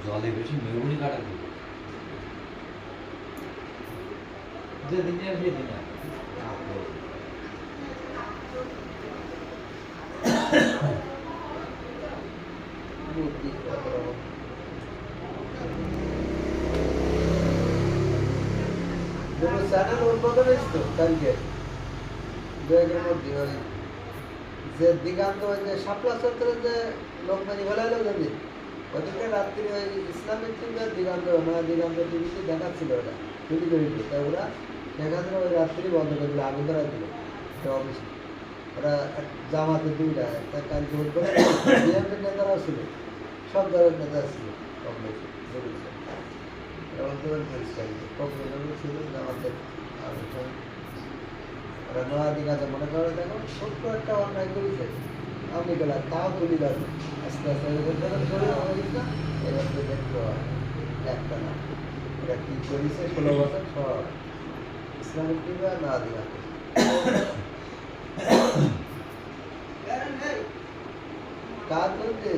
জলে বেশি মেগুনি কাটা দিল যেদিন সেদিন চ্যানেল উদ্বোধন হয়েছিল কালকে দু একের মধ্যে ওই যে দিগান্ত ওই যে শাপলা চত্বরে যে লোক মানি ফেলাইলো যদি ওদিকে রাত্রি ওই ইসলামিক টিভির দিগান্ত নয়া দিগান্ত টিভিতে দেখাচ্ছিল ওটা টিভি করেছিল তাই ওরা দেখাচ্ছিল ওই রাত্রি বন্ধ করে দিল আগুন ধরা দিল অফিস ওরা জামাতে দুইটা একটা কালকে উদ্বোধন বিএনপির নেতারাও ছিল সব দলের নেতা ছিল কংগ্রেসের ছিল জামাতের ওরা নয়া দিঘাতে মনে করে দেখো ছোট্ট একটা অন্যায় করেছে আমি গেলাম তাও তুলি যাবে আস্তে আস্তে এবার তো দেখতে হয় একটা না এটা কি করেছে 16 বছর সব ইসলামিক টিভি আর নয়া দিঘাতে কাজ করছে